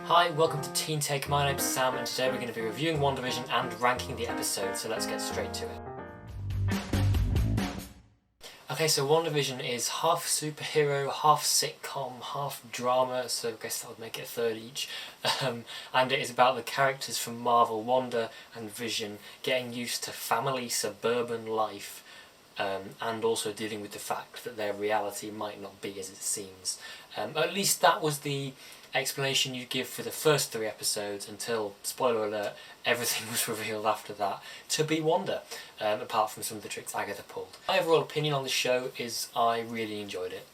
Hi, welcome to Teen Take. My name's Sam, and today we're going to be reviewing Wandavision and ranking the episodes, so let's get straight to it. Okay, so Wandavision is half superhero, half sitcom, half drama, so I guess that would make it a third each. And it is about the characters from Marvel, Wanda and Vision, getting used to family suburban life, and also dealing with the fact that their reality might not be as it seems. At least that was the explanation you'd give for the first 3 episodes until, spoiler alert, everything was revealed after that to be Wanda, apart from some of the tricks Agatha pulled. My overall opinion on the show is I really enjoyed it.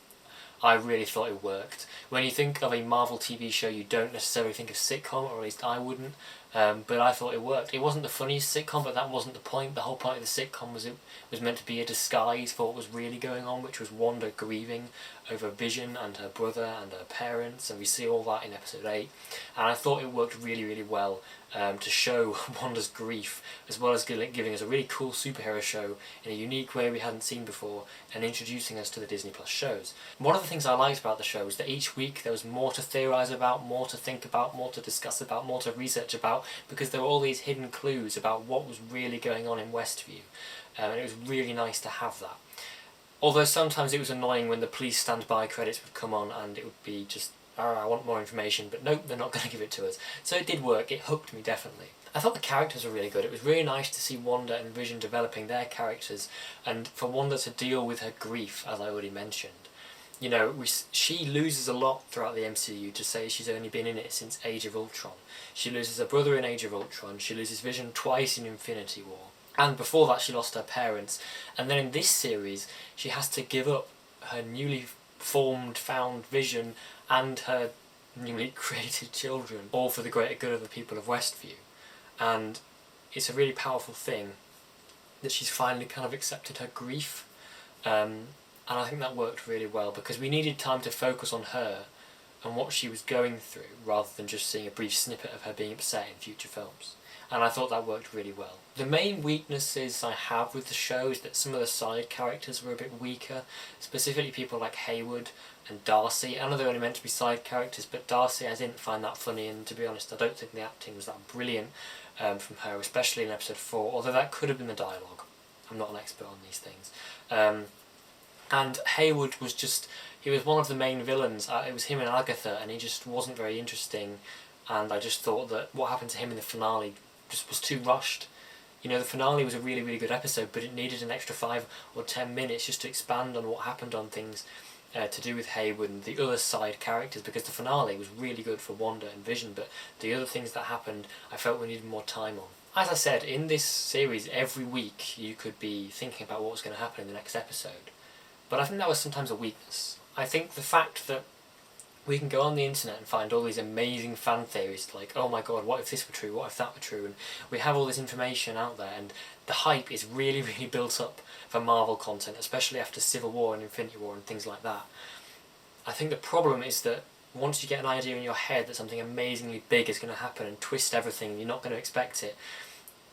I really thought it worked. When you think of a Marvel TV show, you don't necessarily think of sitcom, or at least I wouldn't, but I thought it worked. It wasn't the funniest sitcom, but that wasn't the point. The whole point of the sitcom was it was meant to be a disguise for what was really going on, which was Wanda grieving over Vision and her brother and her parents, and we see all that in episode 8. And I thought it worked really, really well to show Wanda's grief, as well as giving us a really cool superhero show in a unique way we hadn't seen before, and introducing us to the Disney Plus shows. One of the things I liked about the show was that each week there was more to theorise about, more to think about, more to discuss about, more to research about, because there were all these hidden clues about what was really going on in Westview, and it was really nice to have that. Although sometimes it was annoying when the please stand by credits would come on and it would be just, oh, I want more information, but nope, they're not going to give it to us. So it did work, it hooked me definitely. I thought the characters were really good. It was really nice to see Wanda and Vision developing their characters, and for Wanda to deal with her grief, as I already mentioned. You know, she loses a lot throughout the MCU, to say she's only been in it since Age of Ultron. She loses her brother in Age of Ultron, she loses Vision twice in Infinity War, and before that she lost her parents, and then in this series she has to give up her newly found Vision and her newly created children, all for the greater good of the people of Westview. And it's a really powerful thing that she's finally kind of accepted her grief, and I think that worked really well, because we needed time to focus on her and what she was going through, rather than just seeing a brief snippet of her being upset in future films. And I thought that worked really well. The main weaknesses I have with the show is that some of the side characters were a bit weaker, specifically people like Haywood and Darcy. I know they're only meant to be side characters, but Darcy I didn't find that funny, and to be honest I don't think the acting was that brilliant from her, especially in episode 4, although that could have been the dialogue. I'm not an expert on these things. And Haywood was just, he was one of the main villains. It was him and Agatha, and he just wasn't very interesting, and I just thought that what happened to him in the finale just was too rushed. You know, the finale was a really, really good episode, but it needed an extra 5 or 10 minutes just to expand on what happened on things to do with Haywood and the other side characters, because the finale was really good for Wanda and Vision, but the other things that happened I felt we needed more time on. As I said, in this series, every week you could be thinking about what was going to happen in the next episode. But I think that was sometimes a weakness. I think the fact that we can go on the internet and find all these amazing fan theories, like, oh my god, what if this were true, what if that were true, and we have all this information out there, and the hype is really, really built up for Marvel content, especially after Civil War and Infinity War and things like that. I think the problem is that once you get an idea in your head that something amazingly big is going to happen and twist everything and you're not going to expect it,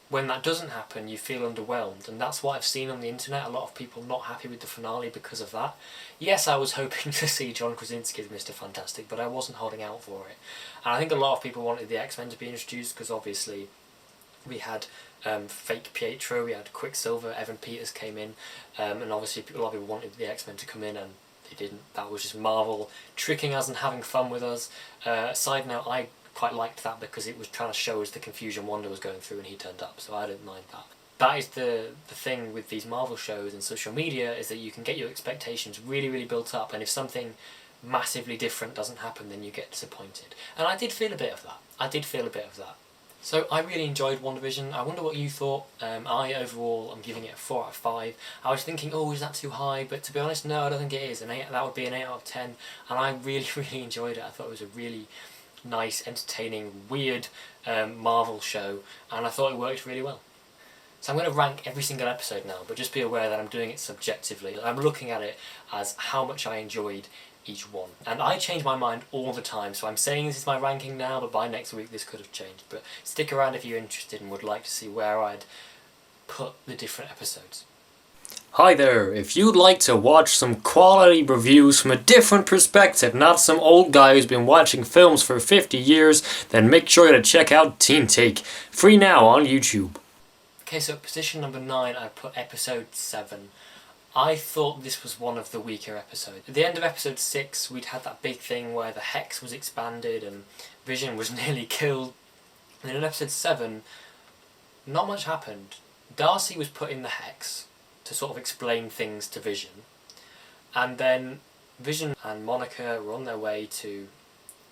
when that doesn't happen, you feel underwhelmed, and that's what I've seen on the internet. A lot of people not happy with the finale because of that. Yes, I was hoping to see John Krasinski as Mr. Fantastic, but I wasn't holding out for it. And I think a lot of people wanted the X-Men to be introduced, because obviously we had fake Pietro, we had Quicksilver, Evan Peters came in, and obviously a lot of people wanted the X-Men to come in, and they didn't. That was just Marvel tricking us and having fun with us. Side note, I quite liked that, because it was trying to show us the confusion Wanda was going through, and he turned up, so I didn't mind that. That is the thing with these Marvel shows and social media, is that you can get your expectations really, really built up, and if something massively different doesn't happen, then you get disappointed. And I did feel a bit of that. So I really enjoyed WandaVision. I wonder what you thought. I overall am giving it a 4 out of 5. I was thinking, oh, is that too high? But to be honest, no, I don't think it is. That would be an 8 out of 10, and I really, really enjoyed it. I thought it was a really nice, entertaining, weird Marvel show, and I thought it worked really well. So I'm going to rank every single episode now, but just be aware that I'm doing it subjectively. I'm looking at it as how much I enjoyed each one. And I change my mind all the time, so I'm saying this is my ranking now, but by next week this could have changed. But stick around if you're interested and would like to see where I'd put the different episodes. Hi there, if you'd like to watch some quality reviews from a different perspective, not some old guy who's been watching films for 50 years, then make sure to check out Teen Take, free now on YouTube. Okay, so position number 9, I put episode 7. I thought this was one of the weaker episodes. At the end of episode 6, we'd had that big thing where the Hex was expanded and Vision was nearly killed. And in episode 7, not much happened. Darcy was put in the Hex to sort of explain things to Vision, and then Vision and Monica were on their way to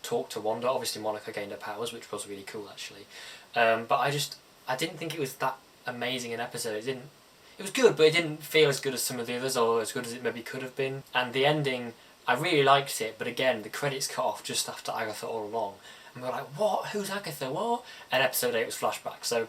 talk to Wanda. Obviously Monica gained her powers, which was really cool actually, but I didn't think it was that amazing an episode. It was good, but it didn't feel as good as some of the others, or as good as it maybe could have been. And the ending, I really liked it, but again, the credits cut off just after Agatha all along, and we're like, what? Who's Agatha? What? And episode 8 was flashback. So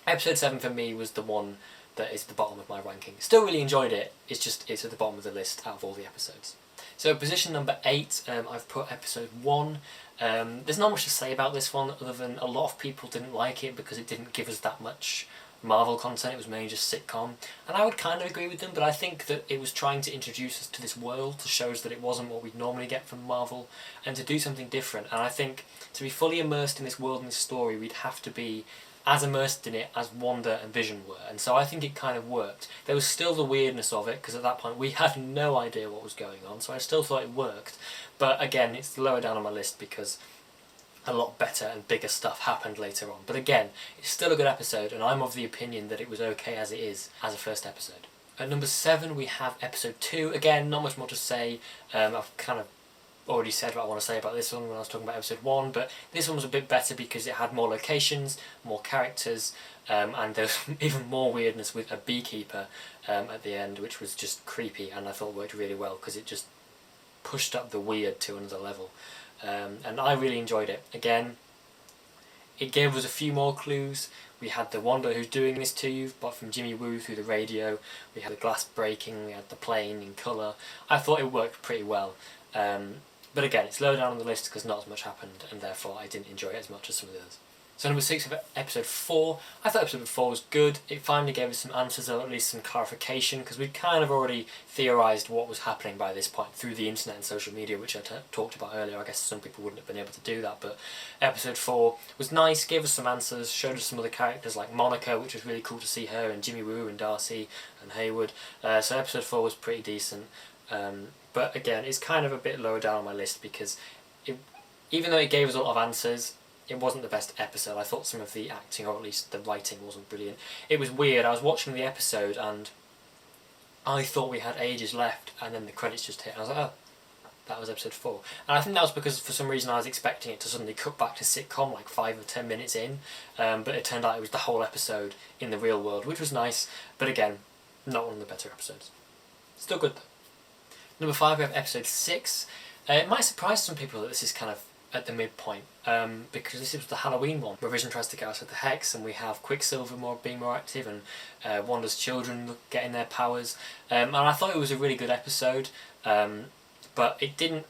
episode 7 for me was the one that is at the bottom of my ranking. Still really enjoyed it, it's at the bottom of the list out of all the episodes. So position number 8, I've put episode 1. There's not much to say about this one other than a lot of people didn't like it because it didn't give us that much Marvel content, it was mainly just sitcom. And I would kind of agree with them, but I think that it was trying to introduce us to this world, to show us that it wasn't what we'd normally get from Marvel, and to do something different. And I think to be fully immersed in this world and this story, we'd have to be as immersed in it as Wanda and Vision were, and so I think it kind of worked. There was still the weirdness of it, because at that point we had no idea what was going on, so I still thought it worked, but again, it's lower down on my list because a lot better and bigger stuff happened later on. But again, it's still a good episode, and I'm of the opinion that it was okay as it is, as a first episode. At number 7 we have episode 2. Again, not much more to say. I've kind of already said what I want to say about this one when I was talking about episode 1, but this one was a bit better because it had more locations, more characters, and there was even more weirdness with a beekeeper at the end, which was just creepy, and I thought worked really well because it just pushed up the weird to another level. And I really enjoyed it. Again, it gave us a few more clues. We had the Wanda who's doing this to you, but from Jimmy Woo through the radio. We had the glass breaking, we had the plane in colour. I thought it worked pretty well. But again, it's lower down on the list because not as much happened, and therefore I didn't enjoy it as much as some of the others. So number 6 of episode 4, I thought episode 4 was good. It finally gave us some answers, or at least some clarification, because we'd kind of already theorised what was happening by this point through the internet and social media, which I talked about earlier. I guess some people wouldn't have been able to do that, but episode 4 was nice, gave us some answers, showed us some other characters like Monica, which was really cool to see her, and Jimmy Woo and Darcy and Hayward. So episode 4 was pretty decent. But again, it's kind of a bit lower down on my list because even though it gave us a lot of answers, it wasn't the best episode. I thought some of the acting, or at least the writing, wasn't brilliant. It was weird. I was watching the episode and I thought we had ages left, and then the credits just hit and I was like, oh, that was episode 4. And I think that was because for some reason I was expecting it to suddenly cut back to sitcom like 5 or 10 minutes in, but it turned out it was the whole episode in the real world, which was nice, but again, not one of the better episodes. Still good though. Number 5, we have episode 6. It might surprise some people that this is kind of at the midpoint, because this is the Halloween one, where Vision tries to get out of the Hex, and we have Quicksilver being more active, and Wanda's children getting their powers. And I thought it was a really good episode, but it didn't,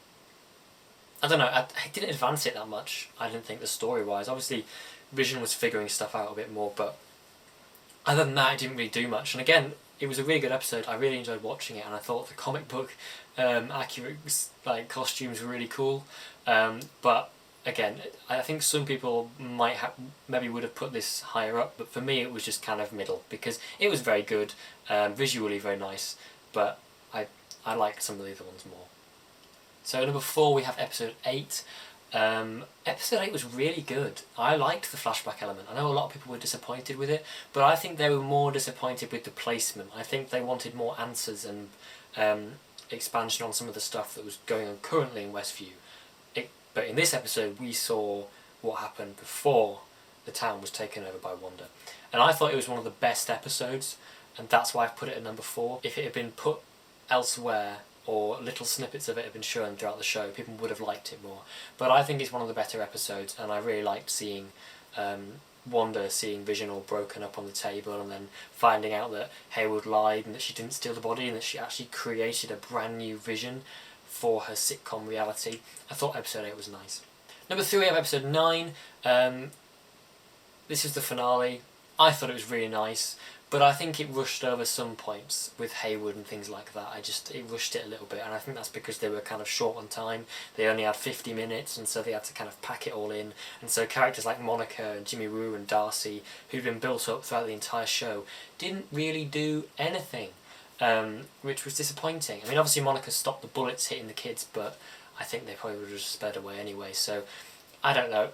I don't know, it didn't advance it that much, I didn't think, the story-wise. Obviously, Vision was figuring stuff out a bit more, but other than that, it didn't really do much. And again, it was a really good episode. I really enjoyed watching it, and I thought the comic book accurate costumes were really cool. But again, I think some people maybe would have put this higher up, but for me it was just kind of middle because it was very good, visually very nice, but I liked some of the other ones more. So number 4 we have episode 8. Episode 8 was really good. I liked the flashback element. I know a lot of people were disappointed with it, but I think they were more disappointed with the placement. I think they wanted more answers and expansion on some of the stuff that was going on currently in Westview. But in this episode we saw what happened before the town was taken over by Wanda. And I thought it was one of the best episodes, and that's why I've put it at number 4. If it had been put elsewhere, or little snippets of it have been shown throughout the show, people would have liked it more. But I think it's one of the better episodes, and I really liked seeing Wanda seeing Vision all broken up on the table, and then finding out that Hayward lied and that she didn't steal the body and that she actually created a brand new Vision for her sitcom reality. I thought episode 8 was nice. Number 3 we have episode 9. This is the finale. I thought it was really nice, but I think it rushed over some points with Hayward and things like that. It rushed it a little bit, and I think that's because they were kind of short on time. They only had 50 minutes, and so they had to kind of pack it all in. And so characters like Monica and Jimmy Woo and Darcy, who'd been built up throughout the entire show, didn't really do anything, which was disappointing. I mean, obviously Monica stopped the bullets hitting the kids, but I think they probably would have just sped away anyway, so I don't know.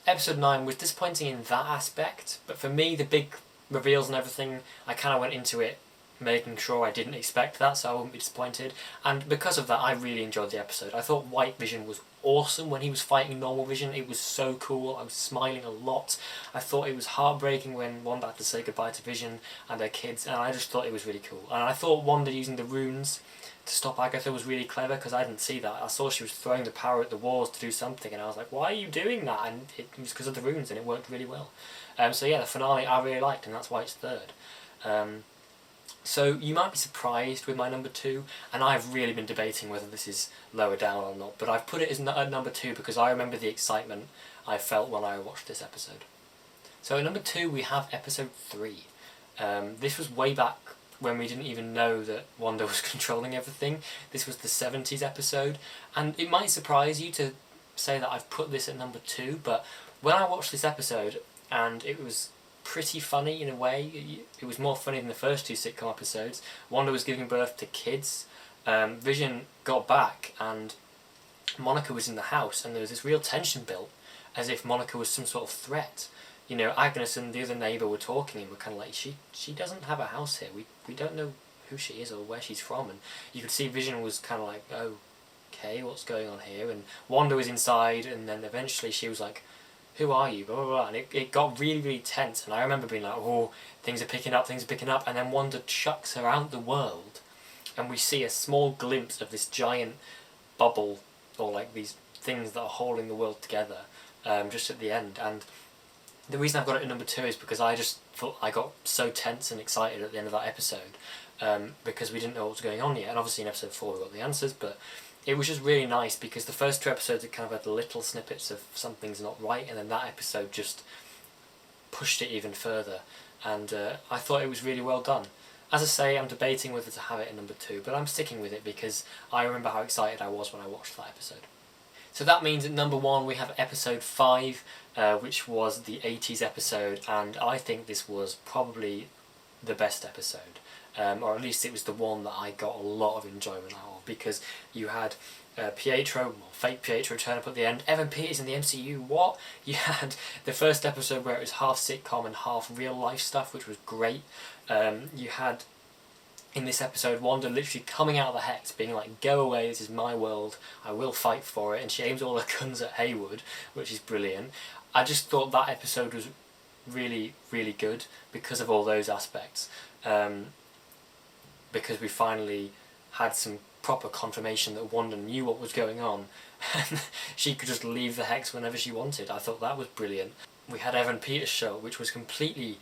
Episode 9 was disappointing in that aspect, but for me, the big reveals and everything, I kind of went into it making sure I didn't expect that, so I wouldn't be disappointed. And because of that, I really enjoyed the episode. I thought White Vision was awesome when he was fighting normal Vision. It was so cool. I was smiling a lot. I thought it was heartbreaking when Wanda had to say goodbye to Vision and her kids, and I just thought it was really cool. And I thought Wanda using the runes to stop Agatha was really clever, because I didn't see that. I saw she was throwing the power at the walls to do something, and I was like, why are you doing that? And it was because of the runes, and it worked really well. So yeah, the finale I really liked, and that's why it's third. So you might be surprised with my number 2, and I've really been debating whether this is lower down or not, but I've put it as at number 2 because I remember the excitement I felt when I watched this episode. So at number 2 we have episode 3. This was way back when we didn't even know that Wanda was controlling everything. This was the 70s episode, and it might surprise you to say that I've put this at number 2, but when I watched this episode, and it was pretty funny in a way. It was more funny than the first 2 sitcom episodes. Wanda was giving birth to kids. Vision got back, and Monica was in the house, and there was this real tension built, as if Monica was some sort of threat. You know, Agnes and the other neighbour were talking, and were kind of like, she doesn't have a house here. We don't know who she is or where she's from. And you could see Vision was kind of like, oh, okay, what's going on here? And Wanda was inside, and then eventually she was like, who are you? Blah, blah, blah. And it got really, really tense. And I remember being like, oh, things are picking up. And then Wanda chucks around the world, and we see a small glimpse of this giant bubble, or like these things that are holding the world together, just at the end. And the reason I've got it at number 2 is because I just thought I got so tense and excited at the end of that episode, because we didn't know what was going on yet. And obviously in episode 4 we got the answers, but it was just really nice because the first 2 episodes it kind of had little snippets of something's not right, and then that episode just pushed it even further, and I thought it was really well done. As I say, I'm debating whether to have it at number 2, but I'm sticking with it because I remember how excited I was when I watched that episode. So that means at number 1 we have episode 5, which was the 80s episode, and I think this was probably the best episode. Or at least it was the one that I got a lot of enjoyment out of, because you had Pietro, or fake Pietro, turn up at the end. Evan Peters in the MCU, what? You had the first episode where it was half sitcom and half real life stuff, which was great. You had, in this episode, Wanda literally coming out of the Hex, being like, go away, this is my world, I will fight for it, and she aims all her guns at Hayward, which is brilliant. I just thought that episode was really, really good because of all those aspects. Because we finally had some proper confirmation that Wanda knew what was going on, and she could just leave the Hex whenever she wanted. I thought that was brilliant. We had Evan Peters' show, which was completely,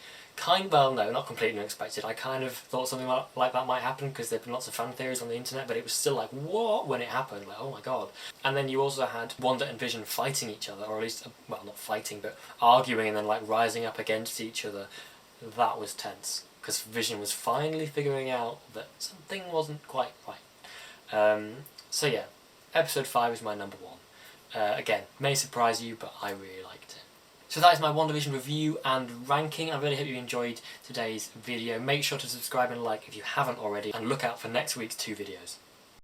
well, no, not completely unexpected. I kind of thought something like that might happen because there'd been lots of fan theories on the internet, but it was still like, what? When it happened, like, oh my god. And then you also had Wanda and Vision fighting each other, or at least, well, not fighting, but arguing and then like rising up against each other. That was tense, because Vision was finally figuring out that something wasn't quite right. So yeah, episode 5 is my number 1. Again, may surprise you, but I really liked it. So that is my Wandavision review and ranking. I really hope you enjoyed today's video. Make sure to subscribe and like if you haven't already, and look out for next week's 2 videos.